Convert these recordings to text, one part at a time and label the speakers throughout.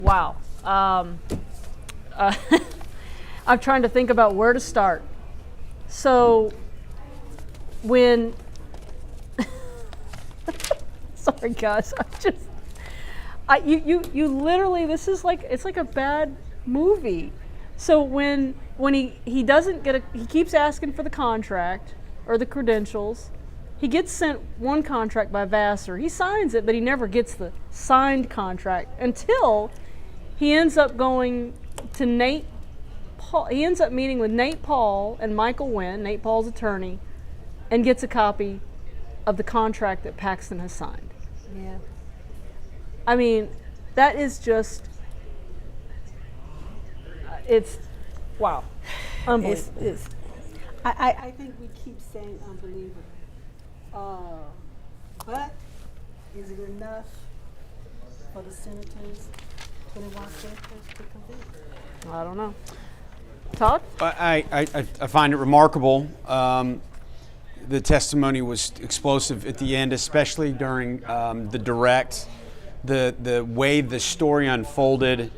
Speaker 1: Wow. I'm trying to think about where to start. So when sorry guys, you literally, this is like, it's like a bad movie. So when he doesn't get he keeps asking for the contract or the credentials. He gets sent one contract by Vassar. He signs it, but he never gets the signed contract until he ends up going to Nate Paul. He ends up meeting with Nate Paul and Michael Wynn, Nate Paul's attorney, and gets a copy of the contract that Paxton has signed.
Speaker 2: Yeah.
Speaker 1: I mean, that is just, it's, wow, unbelievable.
Speaker 2: I think we keep saying unbelievable. But is it enough for the senators, 21 senators, to convict?
Speaker 1: I don't know. Todd?
Speaker 3: I find it remarkable. The testimony was explosive at the end, especially during the direct, the way the story unfolded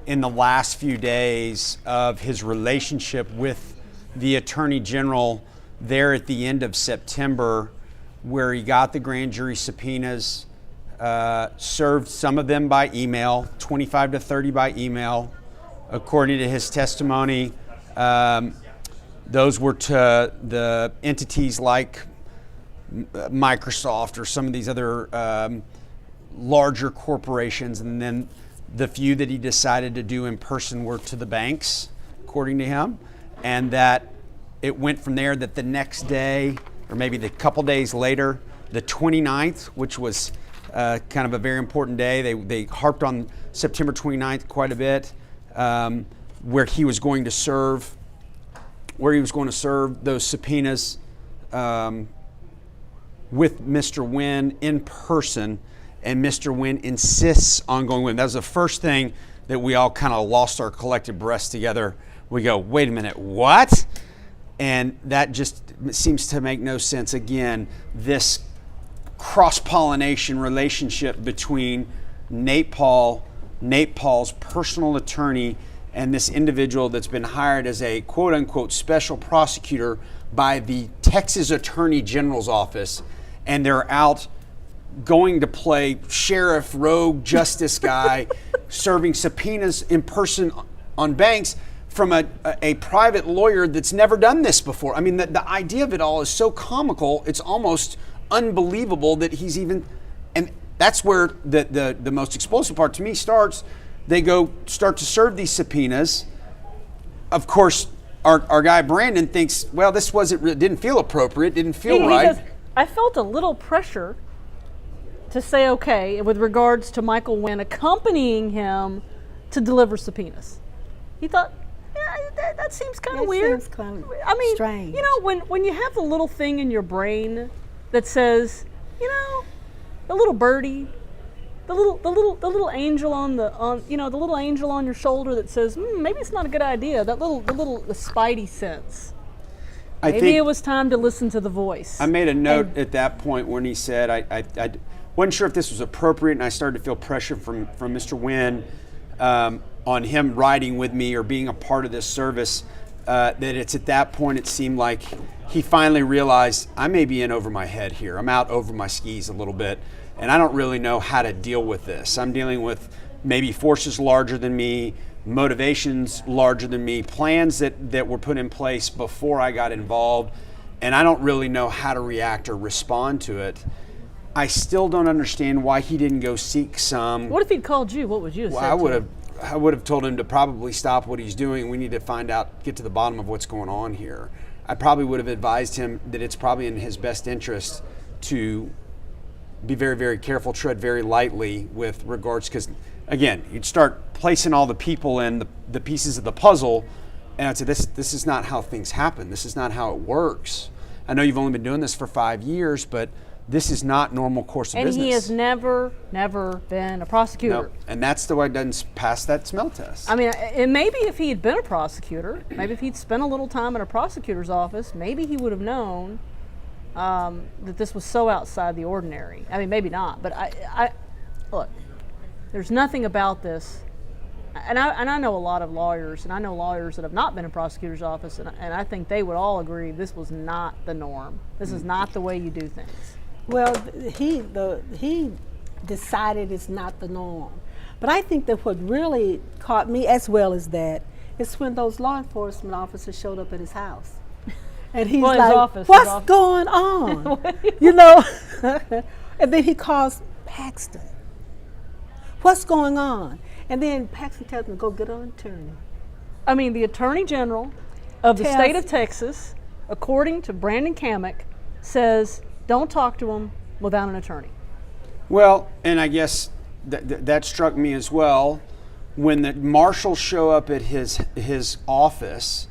Speaker 3: in the last few days of his relationship with the Attorney General there at the end of September, where he got the grand jury subpoenas, served some of them by email, 25 to 30 by email. According to his testimony, those were to the entities like Microsoft or some of these other larger corporations, and then the few that he decided to do in person were to the banks, according to him, and that it went from there, that the next day, or maybe the couple days later, the 29th, which was kind of a very important day. They harped on September 29th quite a bit, where he was going to serve those subpoenas with Mr. Wynn in person, and Mr. Wynn insists on going with him. That was the first thing that we all kind of lost our collective breaths together. We go, wait a minute, what? And that just seems to make no sense. Again, this cross-pollination relationship between Nate Paul's personal attorney, and this individual that's been hired as a quote-unquote special prosecutor by the Texas Attorney General's office, and they're out going to play sheriff, rogue, justice guy, serving subpoenas in person on banks from a private lawyer that's never done this before. I mean, the idea of it all is so comical, it's almost unbelievable that he's even, and that's where the most explosive part to me starts. They start to serve these subpoenas. Of course, our guy Brandon thinks, well, this didn't feel appropriate, didn't feel right.
Speaker 1: Says, I felt a little pressure to say okay with regards to Michael Wynn accompanying him to deliver subpoenas. He thought, yeah, that seems kind of weird.
Speaker 2: Seems kind of
Speaker 1: strange. You know, when you have the little thing in your brain that says, you know, the little birdie, the little angel the little angel on your shoulder that says, maybe it's not a good idea. The spidey sense. Maybe it was time to listen to the voice.
Speaker 3: I made a note at that point when he said, I wasn't sure if this was appropriate, and I started to feel pressure from Mr. Wynn on him riding with me or being a part of this service, that it's at that point it seemed like he finally realized, I may be in over my head here. I'm out over my skis a little bit, and I don't really know how to deal with this. I'm dealing with maybe forces larger than me, motivations larger than me, plans that were put in place before I got involved, and I don't really know how to react or respond to it. I still don't understand why he didn't go seek some.
Speaker 1: What if he'd called you? What would you have said?
Speaker 3: I would have told him to probably stop what he's doing. We need to get to the bottom of what's going on here. I probably would have advised him that it's probably in his best interest to be very, very careful, tread very lightly with regards, because again, you'd start placing all the people in the pieces of the puzzle, and I'd say, this is not how things happen. This is not how it works. I know you've only been doing this for 5 years, but this is not normal course of business.
Speaker 1: And he has never been a prosecutor.
Speaker 3: No, and that's the way it doesn't pass that smell test.
Speaker 1: I mean, and maybe if he had been a prosecutor, maybe if he'd spent a little time in a prosecutor's office, maybe he would have known that this was so outside the ordinary. I mean, maybe not, but I look, there's nothing about this and I know a lot of lawyers, and I know lawyers that have not been in prosecutor's office, and I think they would all agree this was not the norm. This is not the way you do things.
Speaker 2: Well, he decided it's not the norm. But I think that what really caught me as well as that is when those law enforcement officers showed up at his house. And he's like, what's going on? You know? And then he calls Paxton. What's going on? And then Paxton tells him to go get an attorney.
Speaker 1: I mean, the Attorney General of the state of Texas, according to Brandon Cammack, says don't talk to him without an attorney.
Speaker 3: Well, and I guess that struck me as well. When the marshals show up at his office,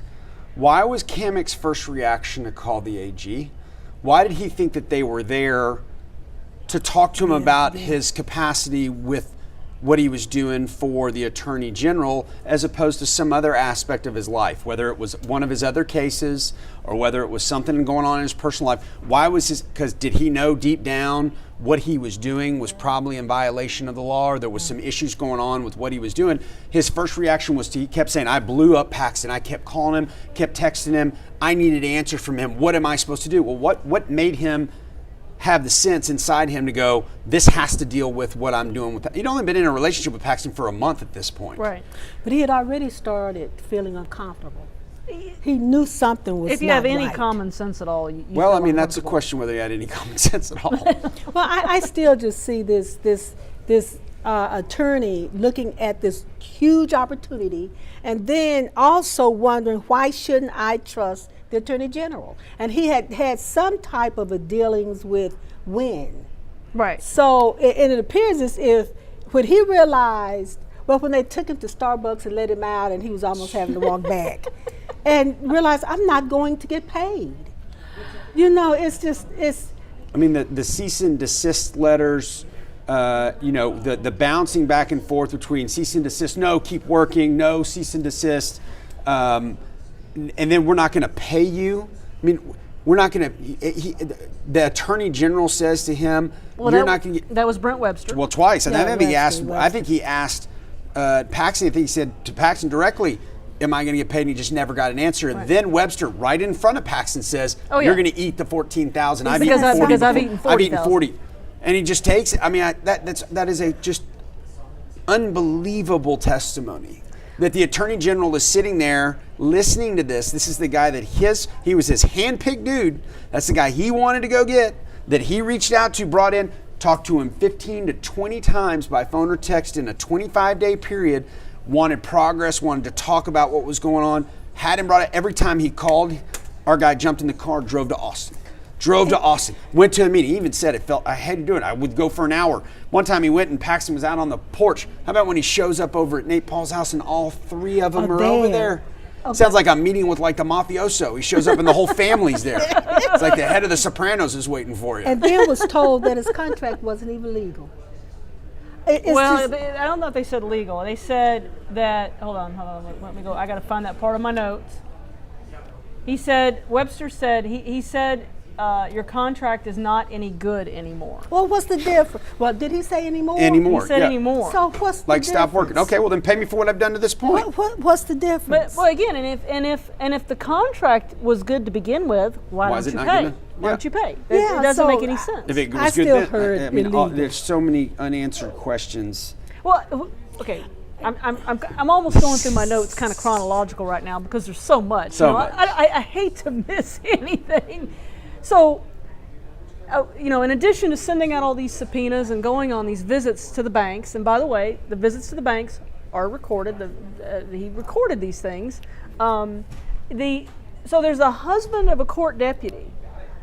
Speaker 3: why was Cammack's first reaction to call the AG? Why did he think that they were there to talk to him about his capacity with what he was doing for the Attorney General, as opposed to some other aspect of his life, whether it was one of his other cases or whether it was something going on in his personal life? Why was because did he know deep down what he was doing was probably in violation of the law, or there was some issues going on with what he was doing? His first reaction was he kept saying, I blew up Paxton. I kept calling him, kept texting him. I needed an answer from him. What am I supposed to do? Well, what made him have the sense inside him to go, this has to deal with what I'm doing with that? He'd only been in a relationship with Paxton for a month at this point.
Speaker 1: Right.
Speaker 2: But he had already started feeling uncomfortable. He knew something was not right.
Speaker 1: If you have any common sense at all, you
Speaker 3: well, I mean, that's a question whether he had any common sense at all.
Speaker 2: Well, I still just see this attorney looking at this huge opportunity, and then also wondering, why shouldn't I trust the Attorney General? And he had some type of a dealings with Wynn.
Speaker 1: Right.
Speaker 2: So and it appears as if when he realized, well, when they took him to Starbucks and let him out, and he was almost having to walk back, and realized, I'm not going to get paid. You know, it's.
Speaker 3: I mean, the cease and desist letters, the bouncing back and forth between cease and desist, no, keep working, no, cease and desist, and then we're not going to pay you. I mean, we're not going to. The Attorney General says to him, "You're not going to get."
Speaker 1: That was Brent Webster.
Speaker 3: Well, twice, and
Speaker 2: Yeah,
Speaker 3: I think he asked Paxton. I think he said to Paxton directly, am I going to get paid? And he just never got an answer. And then Webster, right in front of Paxton, says, you're going to eat the $14,000. I've eaten 40.
Speaker 1: Because I've eaten 40.
Speaker 3: I've eaten 40. And he just takes it. I mean, that is a just unbelievable testimony that the Attorney General is sitting there listening to this. This is the guy that he was his handpicked dude. That's the guy he wanted to go get, that he reached out to, brought in, talked to him 15 to 20 times by phone or text in a 25-day period, wanted progress, wanted to talk about what was going on, had him brought it. Every time he called, our guy jumped in the car, drove to Austin. Went to a meeting. He even said I had to do it. I would go for an hour. One time he went and Paxton was out on the porch. How about when he shows up over at Nate Paul's house and all three of them are over there? Okay. Sounds like I'm meeting with like the mafioso. He shows up and the whole family's there. It's like the head of the Sopranos is waiting for you.
Speaker 2: And then was told that his contract wasn't even legal.
Speaker 1: I don't know if they said legal. They said that, hold on, let me go. I got to find that part of my notes. Webster said, he said, your contract is not any good anymore.
Speaker 2: Well, what's the difference? Well, did he say anymore?
Speaker 3: Anymore,
Speaker 1: He said anymore.
Speaker 2: So what's the difference?
Speaker 3: Stop working. Okay, well then pay me for what I've done to this point.
Speaker 2: What's the difference?
Speaker 1: But again, and if the contract was good to begin with, why don't you pay? Why don't you pay? It doesn't make any sense.
Speaker 3: If it was
Speaker 2: I
Speaker 3: good,
Speaker 2: still heard illegal.
Speaker 3: There's so many unanswered questions.
Speaker 1: Well, okay. I'm almost going through my notes kind of chronological right now because there's so much. I hate to miss anything. So, in addition to sending out all these subpoenas and going on these visits to the banks, and by the way, the visits to the banks are recorded. He recorded these things. So there's a husband of a court deputy,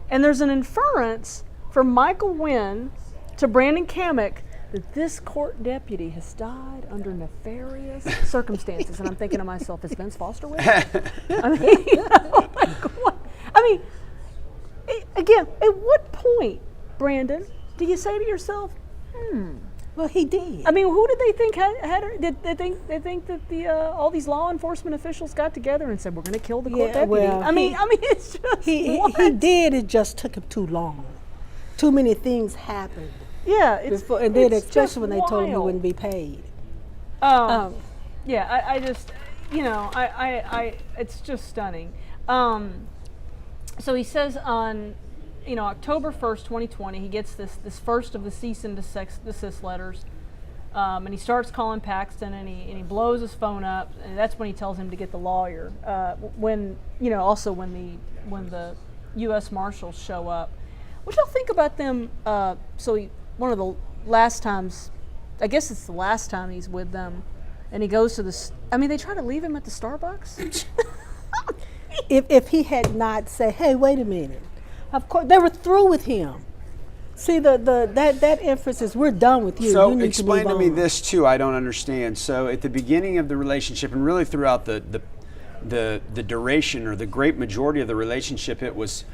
Speaker 1: and there's an inference from Michael Wynn to Brandon Cammack that this court deputy has died under nefarious circumstances. And I'm thinking to myself, is Vince Foster with him? Again, at what point, Brandon, do you say to yourself,
Speaker 2: Well, he did.
Speaker 1: I mean, who did they think had her? Did they think that the all these law enforcement officials got together and said we're going to kill the court deputy?
Speaker 2: Well,
Speaker 1: I mean, it's just
Speaker 2: he did. It just took him too long. Too many things happened.
Speaker 1: Yeah,
Speaker 2: especially when they told him he wouldn't be paid.
Speaker 1: Yeah, I just, it's just stunning. So he says on, October 1st, 2020, he gets this first of the cease and desist letters, and he starts calling Paxton, and he blows his phone up, and that's when he tells him to get the lawyer. Also when the U.S. Marshals show up. What y'all think about them? One of the last times, I guess it's the last time he's with them, and he goes to they try to leave him at the Starbucks.
Speaker 2: If he had not said, "Hey, wait a minute," of course they were through with him. See, that emphasis, we're done with you.
Speaker 3: So
Speaker 2: you need
Speaker 3: explain
Speaker 2: to
Speaker 3: me
Speaker 2: move on.
Speaker 3: this too. I don't understand. So at the beginning of the relationship, and really throughout the duration or the great majority of the relationship, it was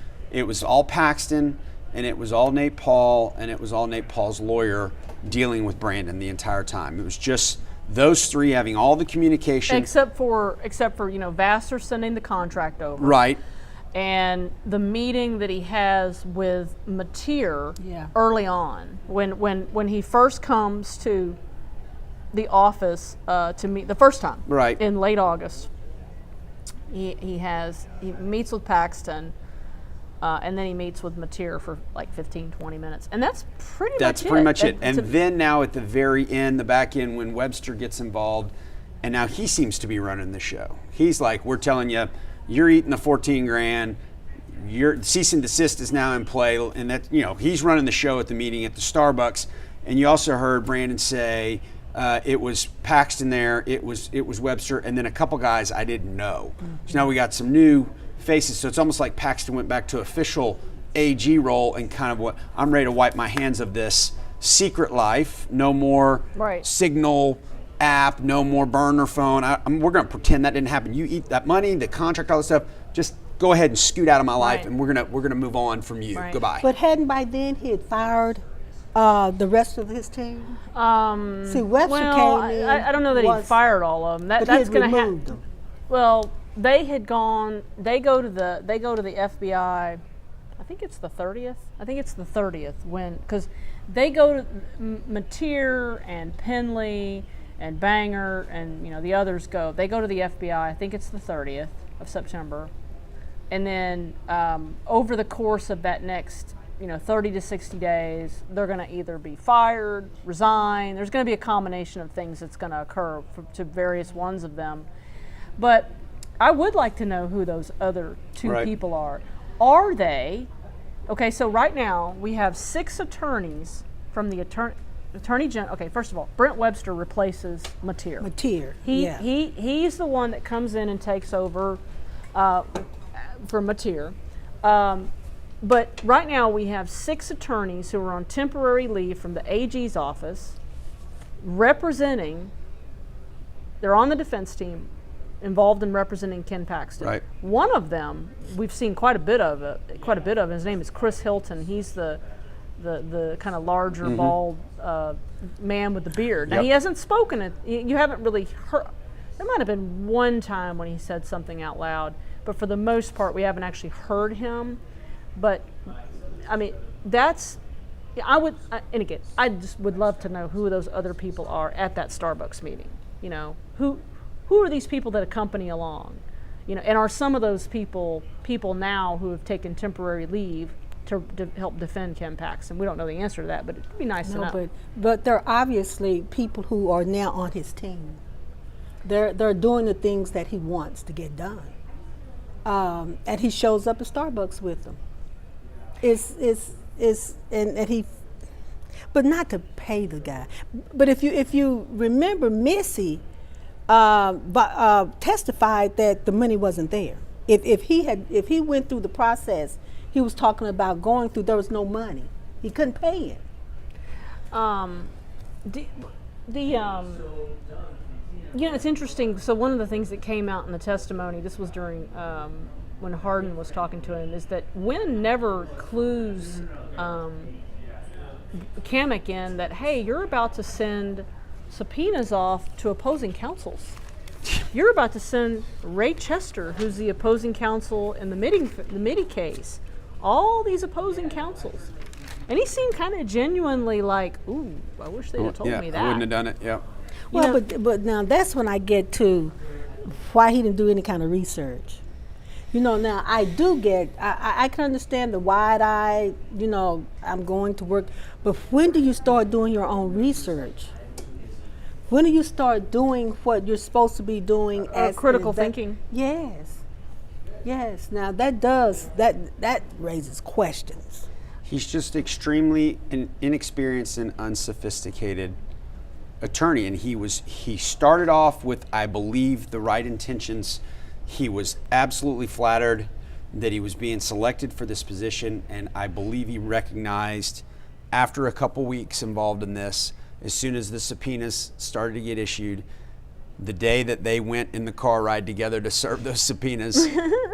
Speaker 3: all Paxton, and it was all Nate Paul, and it was all Nate Paul's lawyer dealing with Brandon the entire time. It was just those three having all the communication,
Speaker 1: except for Vassar sending the contract over,
Speaker 3: right?
Speaker 1: And the meeting that he has with Mateer early on, when he first comes to the office to meet the first time,
Speaker 3: right,
Speaker 1: in late August. He meets with Paxton, and then he meets with Mateer for like 15-20 minutes, and that's pretty much it.
Speaker 3: And then now at the very end, the back end, when Webster gets involved, and now he seems to be running the show. He's like, we're telling you, you're eating the $14,000. Your cease and desist is now in play, and that he's running the show at the meeting at the Starbucks. And you also heard Brandon say it was Paxton there, it was Webster, and then a couple guys I didn't know. Mm-hmm. So now we got some new faces. So it's almost like Paxton went back to official AG role and kind of what I'm ready to wipe my hands of this secret life. No more Signal app, no more burner phone. We're going to pretend that didn't happen. You eat that money, the contract, all this stuff. Just go ahead and scoot out of my life, and we're gonna move on from you.
Speaker 1: Right.
Speaker 3: Goodbye.
Speaker 2: But hadn't by then he had fired the rest of his team? See, Webster came in.
Speaker 1: I don't know that he fired all of them. That's going to happen. Well, they had gone. They go to the FBI. I think it's the 30th. Because they go to Mateer and Penley and Banger and the others go. They go to the FBI. I think it's the 30th of September, and then over the course of that next 30 to 60 days, they're going to either be fired, resign. There's going to be a combination of things that's going to occur to various ones of them. But I would like to know who those other two people are. Are they okay? So right now we have 6 attorneys from the Attorney General. Okay, first of all, Brent Webster replaces Mateer. He's the one that comes in and takes over for Mateer. But right now we have 6 attorneys who are on temporary leave from the AG's office, representing. They're on the defense team, involved in representing Ken Paxton.
Speaker 3: Right.
Speaker 1: One of them we've seen quite a bit of. His name is Chris Hilton. He's the kind of larger, bald man with the beard. Now, he hasn't spoken. You haven't really heard. There might have been one time when he said something out loud, but for the most part, we haven't actually heard him. But, I mean, and again, I just would love to know who those other people are at that Starbucks meeting. Who are these people that accompany along? And are some of those people now who have taken temporary leave to help defend Ken Paxton? We don't know the answer to that, but it'd be nice to know.
Speaker 2: But there are obviously people who are now on his team. They're doing the things that he wants to get done, and he shows up at Starbucks with them. But not to pay the guy. But if you remember, Missy testified that the money wasn't there. If he went through the process, he was talking about going through. There was no money. He couldn't pay it.
Speaker 1: It's interesting. So one of the things that came out in the testimony, this was during when Hardin was talking to him, is that Wynn never clues Cammack in that, hey, you're about to send subpoenas off to opposing counsels. You're about to send Ray Chester, who's the opposing counsel in the Mitty case, all these opposing counsels. And he seemed kind of genuinely like, ooh, I wish they'd have told me that.
Speaker 3: I wouldn't have done it, yeah.
Speaker 2: Well, but now that's when I get to why he didn't do any kind of research. Now I do get, I can understand the wide eye, I'm going to work, but when do you start doing your own research? When do you start doing what you're supposed to be doing as
Speaker 1: critical thinking?
Speaker 2: Yes. Now that raises questions.
Speaker 3: He's just extremely inexperienced and unsophisticated attorney, and he started off with, I believe, the right intentions. He was absolutely flattered that he was being selected for this position, and I believe he recognized after a couple weeks involved in this, as soon as the subpoenas started to get issued, the day that they went in the car ride together to serve those subpoenas,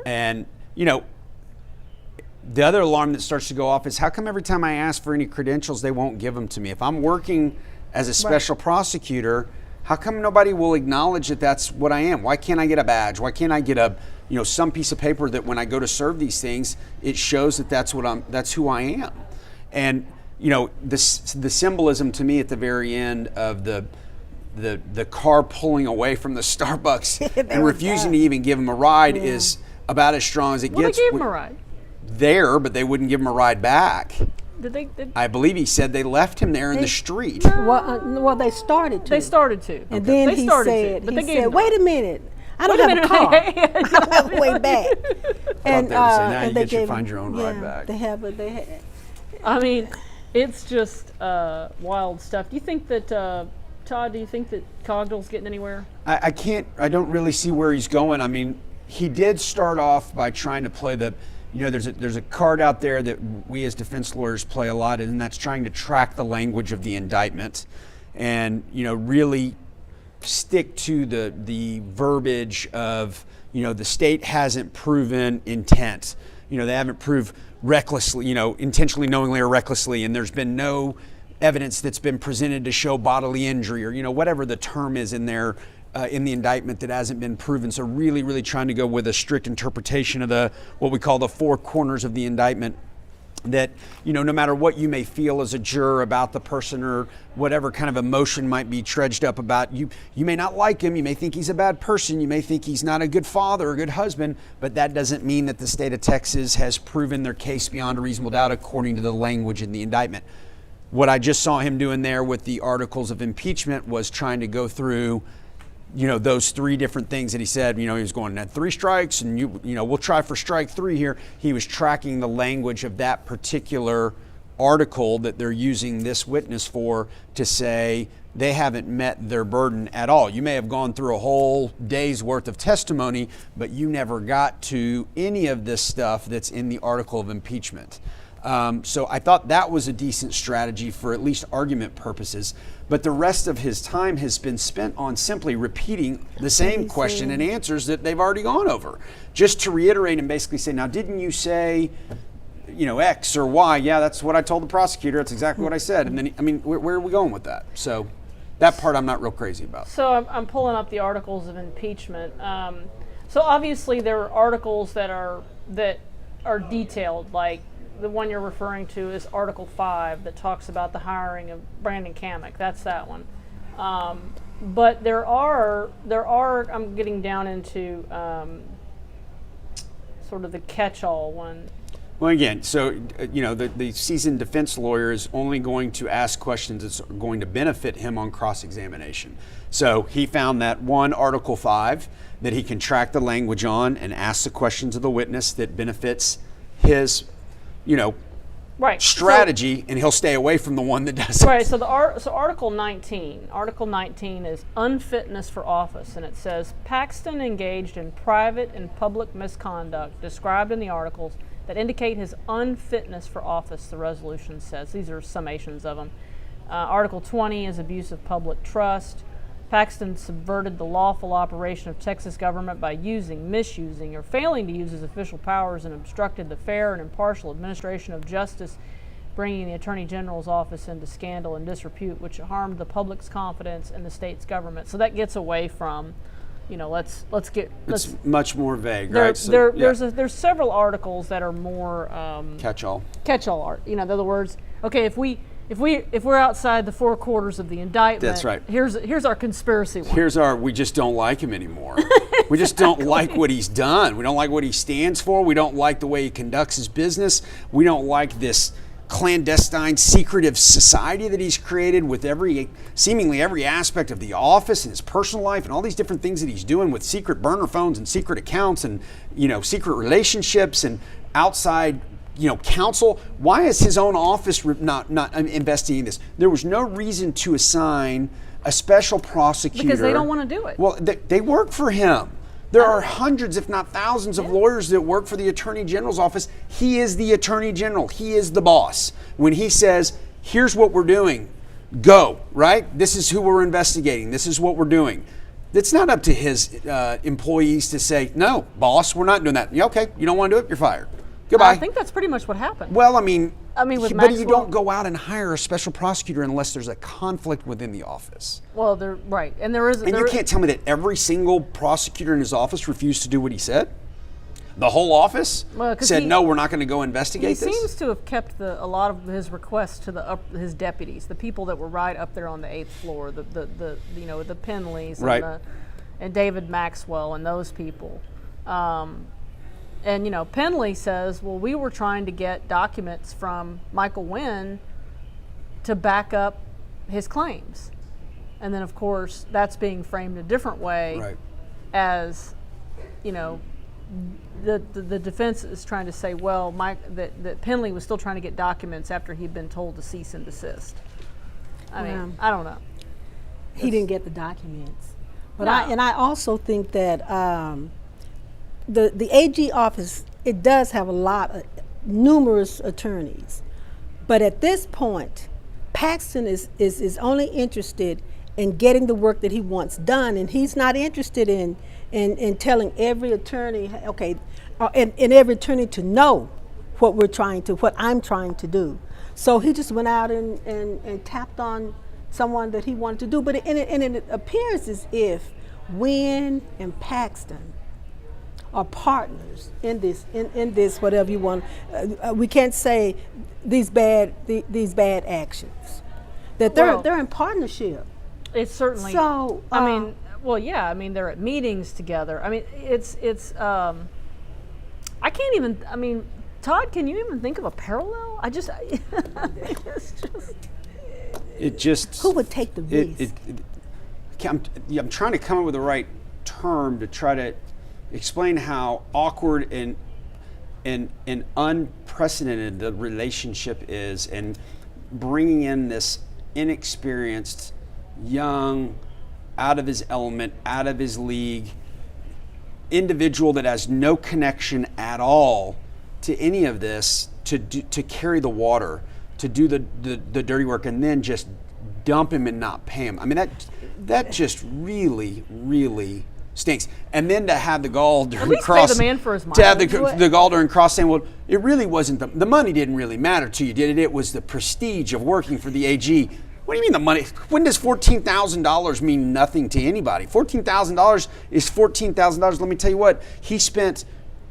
Speaker 3: and the other alarm that starts to go off is, how come every time I ask for any credentials, they won't give them to me? If I'm working as a special prosecutor, how come nobody will acknowledge that that's what I am? Why can't I get a badge? Why can't I get some piece of paper that when I go to serve these things, it shows that that's who I am? And the symbolism to me at the very end of the car pulling away from the Starbucks and refusing to even give him a ride is about as strong as it gets.
Speaker 1: They gave him a ride
Speaker 3: there, but they wouldn't give him a ride back.
Speaker 1: Did they?
Speaker 3: I believe he said they left him there in the street.
Speaker 2: Well, they started to.
Speaker 1: They started to.
Speaker 2: And then
Speaker 1: they
Speaker 2: he
Speaker 1: started
Speaker 2: said,
Speaker 1: to, but they gave
Speaker 2: wait a minute. I don't have a car. I don't have a way back.
Speaker 3: And now
Speaker 2: and
Speaker 3: you
Speaker 2: they
Speaker 3: get to
Speaker 2: gave
Speaker 3: find your own ride back.
Speaker 2: They have, but they had.
Speaker 1: I mean, it's just wild stuff. Do you think that, Todd, Cogdell's getting anywhere?
Speaker 3: I don't really see where he's going. I mean, he did start off by trying to play there's a card out there that we as defense lawyers play a lot in, and that's trying to track the language of the indictment and, really stick to the verbiage of, the state hasn't proven intent. They haven't proved recklessly, intentionally, knowingly, or recklessly, and there's been no evidence that's been presented to show bodily injury or, whatever the term is in there in the indictment that hasn't been proven. So really, really trying to go with a strict interpretation of what we call the four corners of the indictment, that, no matter what you may feel as a juror about the person or whatever kind of emotion might be trudged up about you may not like him, you may think he's a bad person, you may think he's not a good father or a good husband, but that doesn't mean that the state of Texas has proven their case beyond a reasonable doubt according to the language in the indictment. What I just saw him doing there with the articles of impeachment was trying to go through those three different things that he said. He was going at 3 strikes and we'll try for strike 3 here. He was tracking the language of that particular article that they're using this witness for to say they haven't met their burden at all. You may have gone through a whole day's worth of testimony, but you never got to any of this stuff that's in the article of impeachment. So I thought that was a decent strategy for at least argument purposes. But the rest of his time has been spent on simply repeating the same question and answers that they've already gone over, just to reiterate and basically say, now, didn't you say, X or Y? Yeah, that's what I told the prosecutor. That's exactly what I said. And then, where are we going with that? So that part I'm not real crazy about.
Speaker 1: So I'm pulling up the articles of impeachment. So obviously there are articles that are detailed, like the one you're referring to is Article 5 that talks about the hiring of Brandon Cammack. That's that one. But there are. I'm getting down into sort of the catch-all one.
Speaker 3: Well, again, so the seasoned defense lawyer is only going to ask questions that's going to benefit him on cross-examination. So he found that one, Article 5, that he can track the language on and ask the questions of the witness that benefits his
Speaker 1: right.
Speaker 3: strategy, and he'll stay away from the one that doesn't.
Speaker 1: Right. So Article 19. Article 19 is unfitness for office, and it says Paxton engaged in private and public misconduct described in the articles that indicate his unfitness for office. The resolution says these are summations of them. Article 20 is abuse of public trust. Paxton subverted the lawful operation of Texas government by using, misusing, or failing to use his official powers and obstructed the fair and impartial administration of justice, bringing the Attorney General's office into scandal and disrepute, which harmed the public's confidence in the state's government. So that gets away from, let's
Speaker 3: It's much more vague,
Speaker 1: there,
Speaker 3: right? So,
Speaker 1: there's several articles that are more
Speaker 3: catch-all.
Speaker 1: Catch-all art. In other words, okay, if we if we're outside the four quarters of the indictment,
Speaker 3: That's right.
Speaker 1: Here's our conspiracy one.
Speaker 3: We just don't like him anymore. We just don't like what he's done. We don't like what he stands for. We don't like the way he conducts his business. We don't like this clandestine, secretive society that he's created with seemingly every aspect of the office and his personal life and all these different things that he's doing with secret burner phones and secret accounts and, secret relationships and outside, counsel. Why is his own office not investigating this? There was no reason to assign a special prosecutor.
Speaker 1: Because they don't want to do it.
Speaker 3: Well, they work for him. There are hundreds, if not thousands, of lawyers that work for the Attorney General's office. He is the Attorney General. He is the boss. When he says, here's what we're doing, go, right? This is who we're investigating. This is what we're doing. It's not up to his employees to say, no, boss, we're not doing that. Yeah, okay, you don't want to do it, you're fired. Goodbye.
Speaker 1: I think that's pretty much what happened.
Speaker 3: Well, I mean,
Speaker 1: with
Speaker 3: but you
Speaker 1: Maxwell-
Speaker 3: don't go out and hire a special prosecutor unless there's a conflict within the office.
Speaker 1: Well, they're right, and there is.
Speaker 3: And you can't tell me that every single prosecutor in his office refused to do what he said? The whole office said, no, we're not going to go investigate this?
Speaker 1: He seems to have kept a lot of his requests to his deputies, the people that were right up there on the 8th floor, the Penleys
Speaker 3: right.
Speaker 1: and David Maxwell and those people. And Penley says, well, we were trying to get documents from Michael Wynn to back up his claims. And then, of course, that's being framed a different way
Speaker 3: right.
Speaker 1: as, the defense is trying to say, well, that Penley was still trying to get documents after he'd been told to cease and desist. I mean, I don't know.
Speaker 2: He didn't get the documents. But
Speaker 1: No.
Speaker 2: I also think that the AG office, it does have numerous attorneys. But at this point, Paxton is only interested in getting the work that he wants done, and he's not interested in telling every attorney, and every attorney to know what I'm trying to do. So he just went out and tapped on someone that he wanted to do. But it appears as if Wynn and Paxton are partners in this whatever you want. We can't say these bad actions. That they're in partnership.
Speaker 1: It's certainly.
Speaker 2: So
Speaker 1: they're at meetings together. I mean, it's. I can't even. I mean, Todd, can you even think of a parallel?
Speaker 3: It just.
Speaker 2: Who would take the risk?
Speaker 3: I'm trying to come up with the right term to try to explain how awkward and unprecedented the relationship is, and bringing in this inexperienced, young, out of his element, out of his league individual that has no connection at all to any of this to carry the water, to do the dirty work, and then just dump him and not pay him. I mean, that just really, really stinks. And then to have the gall during
Speaker 1: pay the man for his
Speaker 3: to have
Speaker 1: mileage.
Speaker 3: the gall during cross saying, well, it really wasn't the money didn't really matter to you, did it? It was the prestige of working for the AG. What do you mean the money? When does $14,000 mean nothing to anybody? $14,000 is $14,000. Let me tell you what, he spent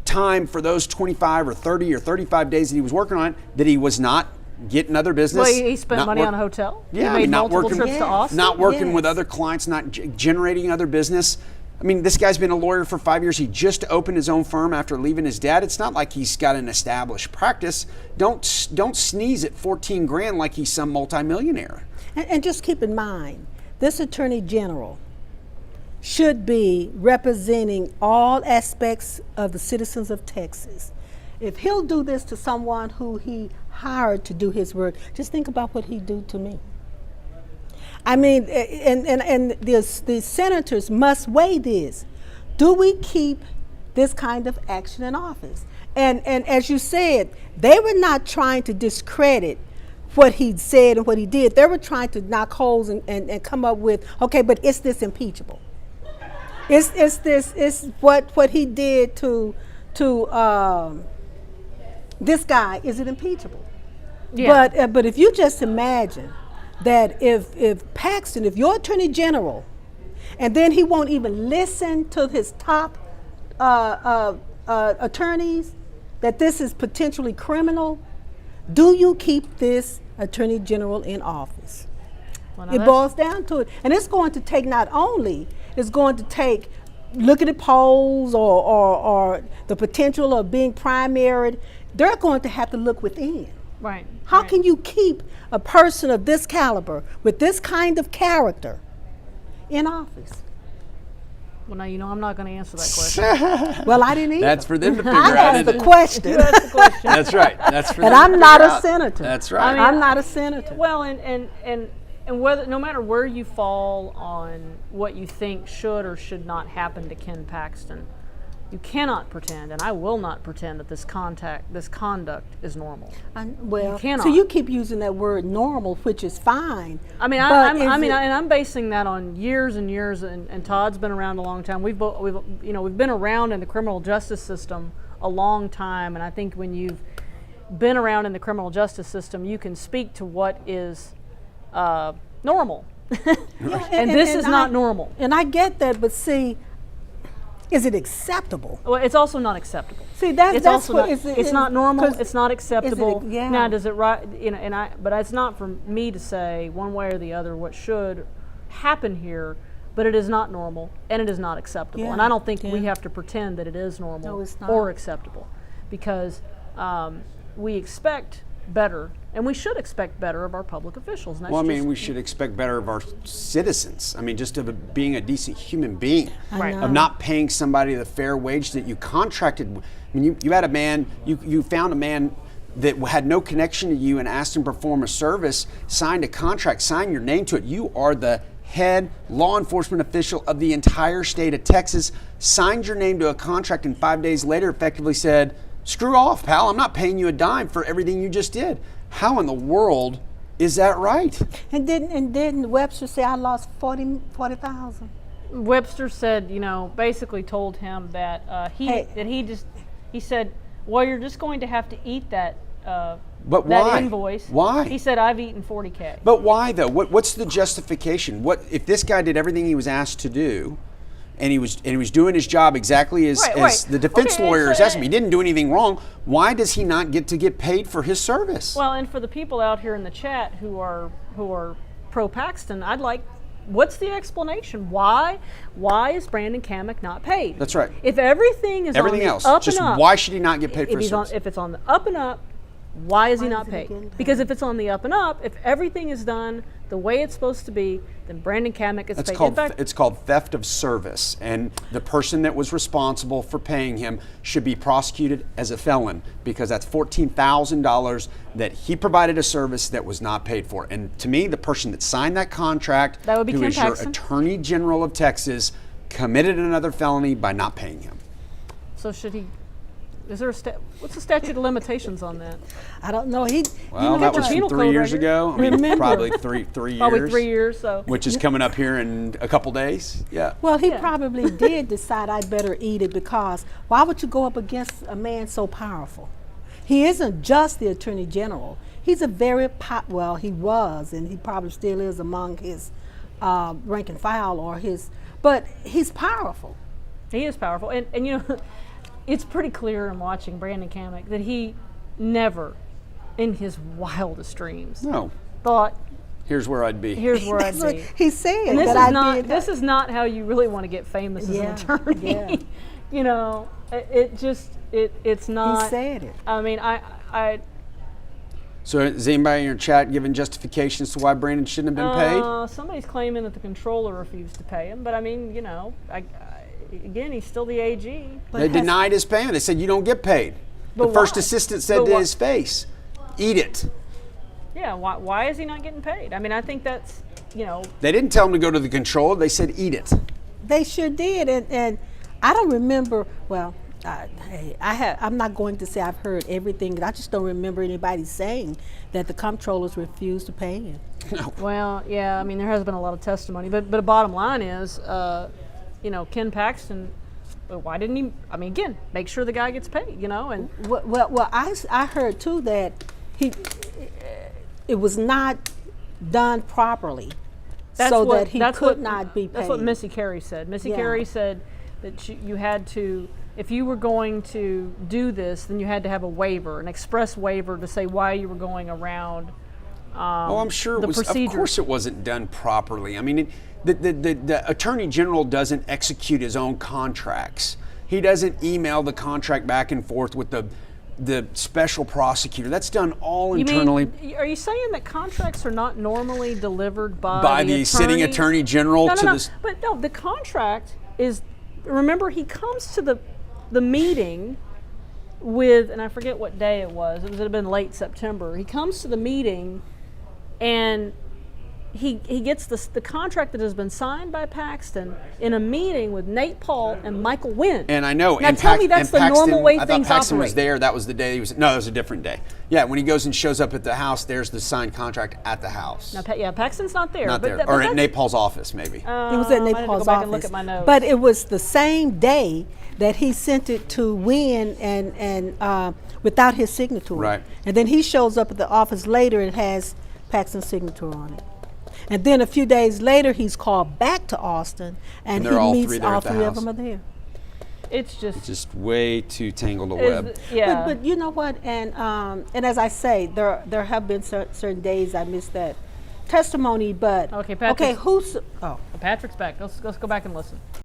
Speaker 3: time for those 25 or 30 or 35 days that he was working on it that he was not getting other business.
Speaker 1: Well, he spent money on a hotel.
Speaker 3: Yeah,
Speaker 1: he made
Speaker 3: not
Speaker 1: multiple
Speaker 3: working,
Speaker 1: trips to Austin.
Speaker 3: not working
Speaker 2: Yes.
Speaker 3: with other clients, not generating other business. I mean, this guy's been a lawyer for 5 years. He just opened his own firm after leaving his dad. It's not like he's got an established practice. Don't sneeze at 14 grand like he's some multimillionaire.
Speaker 2: And just keep in mind, this Attorney General should be representing all aspects of the citizens of Texas. If he'll do this to someone who he hired to do his work, just think about what he'd do to me. I mean, and the senators must weigh this. Do we keep this kind of action in office? And as you said, they were not trying to discredit what he said and what he did. They were trying to knock holes and come up with, okay, but is this impeachable? Is what he did to this guy, is it impeachable?
Speaker 1: Yeah.
Speaker 2: But if you just imagine that if Paxton, if your Attorney General, and then he won't even listen to his top attorneys, that this is potentially criminal, do you keep this attorney general in office.
Speaker 1: Well,
Speaker 2: It boils down to it. And it's going to take not only, it's going to take looking at polls or the potential of being primaried, they're going to have to look within.
Speaker 1: Right.
Speaker 2: How
Speaker 1: right.
Speaker 2: can you keep a person of this caliber with this kind of character in office?
Speaker 1: Well, now you know I'm not going to answer that question.
Speaker 2: Well, I didn't either.
Speaker 3: That's for them to figure
Speaker 2: I
Speaker 3: out.
Speaker 2: asked
Speaker 3: isn't
Speaker 2: the
Speaker 3: it?
Speaker 2: question.
Speaker 1: You asked the question.
Speaker 3: That's right. That's for
Speaker 2: And
Speaker 3: them
Speaker 2: I'm
Speaker 3: to
Speaker 2: not
Speaker 3: figure
Speaker 2: a
Speaker 3: out.
Speaker 2: senator.
Speaker 3: That's
Speaker 1: I
Speaker 3: right.
Speaker 1: mean,
Speaker 2: I'm not a senator.
Speaker 1: Well, and whether no matter where you fall on what you think should or should not happen to Ken Paxton, you cannot pretend, and I will not pretend that this conduct is normal.
Speaker 2: Well,
Speaker 1: You cannot.
Speaker 2: so you keep using that word normal, which is fine.
Speaker 1: I mean,
Speaker 2: but
Speaker 1: I'm basing that on years and years, and Todd's been around a long time. We've been around in the criminal justice system a long time, and I think when you've been around in the criminal justice system, you can speak to what is normal, and this is not normal.
Speaker 2: And I get that, but see, is it acceptable?
Speaker 1: Well, it's also not acceptable.
Speaker 2: See, that's
Speaker 1: also
Speaker 2: what
Speaker 1: not, it's not normal.
Speaker 2: 'cause
Speaker 1: It's not acceptable.
Speaker 2: yeah.
Speaker 1: Now, does it right? But it's not for me to say one way or the other what should happen here. But it is not normal, and it is not acceptable.
Speaker 2: Yeah,
Speaker 1: And I don't think we
Speaker 2: yeah.
Speaker 1: have to pretend that it is normal
Speaker 2: No, it's not.
Speaker 1: or acceptable, because we expect better, and we should expect better of our public officials. And that's
Speaker 3: Well, I mean,
Speaker 1: just-
Speaker 3: we should expect better of our citizens. I mean, just of being a decent human being,
Speaker 1: Right.
Speaker 3: of not paying somebody the fair wage that you contracted. I mean, you had a man, you found a man that had no connection to you and asked him to perform a service, signed a contract, signed your name to it. You are the head law enforcement official of the entire state of Texas, signed your name to a contract, and 5 days later effectively said, screw off, pal, I'm not paying you a dime for everything you just did. How in the world is that right?
Speaker 2: And didn't Webster say I lost 40,000?
Speaker 1: Webster said, basically told him that he said, well, you're just going to have to eat that.
Speaker 3: But
Speaker 1: that
Speaker 3: why?
Speaker 1: invoice.
Speaker 3: Why?
Speaker 1: He said, I've eaten 40K.
Speaker 3: But why though? What's the justification? What if this guy did everything he was asked to do, and he was doing his job exactly as
Speaker 1: Right.
Speaker 3: the defense
Speaker 1: Okay,
Speaker 3: lawyer is
Speaker 1: so-
Speaker 3: asking him? He didn't do anything wrong. Why does he not get paid for his service?
Speaker 1: Well, and for the people out here in the chat who are pro Paxton, I'd like, what's the explanation? Why is Brandon Cammack not paid?
Speaker 3: That's right.
Speaker 1: If everything is
Speaker 3: Everything
Speaker 1: on the
Speaker 3: else,
Speaker 1: up
Speaker 3: just
Speaker 1: and up,
Speaker 3: why should he not get paid for his service?
Speaker 1: if it's on the up and up, why is he not
Speaker 2: isn't he
Speaker 1: paid?
Speaker 2: getting paid?
Speaker 1: Because if it's on the up and up, if everything is done the way it's supposed to be, then Brandon Cammack is
Speaker 3: That's
Speaker 1: paid.
Speaker 3: called
Speaker 1: In fact,
Speaker 3: it's called theft of service, and the person that was responsible for paying him should be prosecuted as a felon, because that's $14,000 that he provided a service that was not paid for. And to me, the person that signed that contract,
Speaker 1: That would be
Speaker 3: who
Speaker 1: Ken
Speaker 3: is your
Speaker 1: Paxton.
Speaker 3: Attorney General of Texas, committed another felony by not paying him.
Speaker 1: so should he? Is there what's the statute of limitations on that?
Speaker 2: I don't know.
Speaker 3: Well, that was from
Speaker 1: penal
Speaker 3: 3
Speaker 1: code
Speaker 3: years
Speaker 1: right here.
Speaker 3: ago. I mean,
Speaker 2: Remember.
Speaker 3: probably three years.
Speaker 1: Probably 3 years. So
Speaker 3: Which is coming up here in a couple days. Yeah.
Speaker 2: Well, he
Speaker 1: Yeah.
Speaker 2: probably did decide I'd better eat it, because why would you go up against a man so powerful? He isn't just the Attorney General. He's a very well, he was, and he probably still is among his rank and file but he's powerful.
Speaker 1: he is powerful, and it's pretty clear in watching Brandon Cammack that he never, in his wildest dreams,
Speaker 3: No.
Speaker 1: thought,
Speaker 3: Here's where I'd be.
Speaker 1: here's where I'd
Speaker 2: That's what
Speaker 1: be.
Speaker 2: he said.
Speaker 1: And this
Speaker 2: that
Speaker 1: is
Speaker 2: I
Speaker 1: not
Speaker 2: did
Speaker 1: this is not how you really want to get famous as
Speaker 2: Yeah,
Speaker 1: an attorney.
Speaker 2: yeah.
Speaker 1: It's not.
Speaker 2: He said it.
Speaker 1: I mean, I
Speaker 3: So is anybody in your chat giving justifications to why Brandon shouldn't have been paid?
Speaker 1: Somebody's claiming that the controller refused to pay him, but I mean, again, he's still the AG.
Speaker 3: They denied his payment. They said, you don't get paid. The
Speaker 1: But
Speaker 3: first
Speaker 1: why?
Speaker 3: assistant said
Speaker 1: But
Speaker 3: to
Speaker 1: why?
Speaker 3: his face, eat it.
Speaker 1: Yeah, why is he not getting paid? I mean, I think that's,
Speaker 3: They didn't tell him to go to the controller. They said, eat it.
Speaker 2: They sure did, and I don't remember. Well, I'm not going to say I've heard everything. I just don't remember anybody saying that the comptrollers refused to pay him.
Speaker 1: well, yeah, I mean, there has been a lot of testimony, but the bottom line is, Ken Paxton, why didn't he? I mean, again, make sure the guy gets paid, and
Speaker 2: Well, I heard too that it was not done properly, that he could not be paid.
Speaker 1: That's what Missy Carey said. Missy
Speaker 2: Yeah.
Speaker 1: Carey said that you had to, if you were going to do this, then you had to have a waiver, an express waiver to say why you were going around
Speaker 3: Oh, I'm sure
Speaker 1: the
Speaker 3: it was.
Speaker 1: procedure.
Speaker 3: Of course, it wasn't done properly. I mean, the Attorney General doesn't execute his own contracts. He doesn't email the contract back and forth with the special prosecutor. That's done all internally.
Speaker 1: Are you saying that contracts are not normally delivered by
Speaker 3: the sitting Attorney General
Speaker 1: no,
Speaker 3: to
Speaker 1: no,
Speaker 3: this?
Speaker 1: But no, the contract is. Remember, he comes to the meeting with, and I forget what day it was. It would have been late September. He comes to the meeting, and he gets the contract that has been signed by Paxton in a meeting with Nate Paul and Michael Wynn.
Speaker 3: And I know.
Speaker 1: Now
Speaker 3: and
Speaker 1: tell me that's the
Speaker 3: Paxton,
Speaker 1: normal way
Speaker 3: I
Speaker 1: things
Speaker 3: thought Paxton
Speaker 1: operate.
Speaker 3: was there. That was the day he was. No, that was a different day. Yeah, when he goes and shows up at the house, there's the signed contract at the house.
Speaker 1: Now, Paxton's not there.
Speaker 3: Not
Speaker 1: but
Speaker 3: there,
Speaker 1: but
Speaker 3: or at
Speaker 1: that's-
Speaker 3: Nate Paul's office, maybe.
Speaker 2: It was at Nate
Speaker 1: I need to
Speaker 2: Paul's
Speaker 1: go back
Speaker 2: office.
Speaker 1: and look at my notes.
Speaker 2: But it was the same day that he sent it to Wynn and without his signature.
Speaker 3: Right.
Speaker 2: And then he shows up at the office later and has Paxton's signature on it. And then a few days later, he's called back to Austin, and
Speaker 3: they're
Speaker 2: he
Speaker 3: all
Speaker 2: meets
Speaker 3: three there
Speaker 2: all
Speaker 3: at the
Speaker 2: three of
Speaker 3: house.
Speaker 2: them are there.
Speaker 1: It's just
Speaker 3: way too tangled a web.
Speaker 1: yeah.
Speaker 2: But you know what? And as I say, there have been certain days I missed that testimony. But
Speaker 1: Okay, Patrick.
Speaker 2: okay, who's? Oh,
Speaker 1: Patrick's back. Let's go back and listen.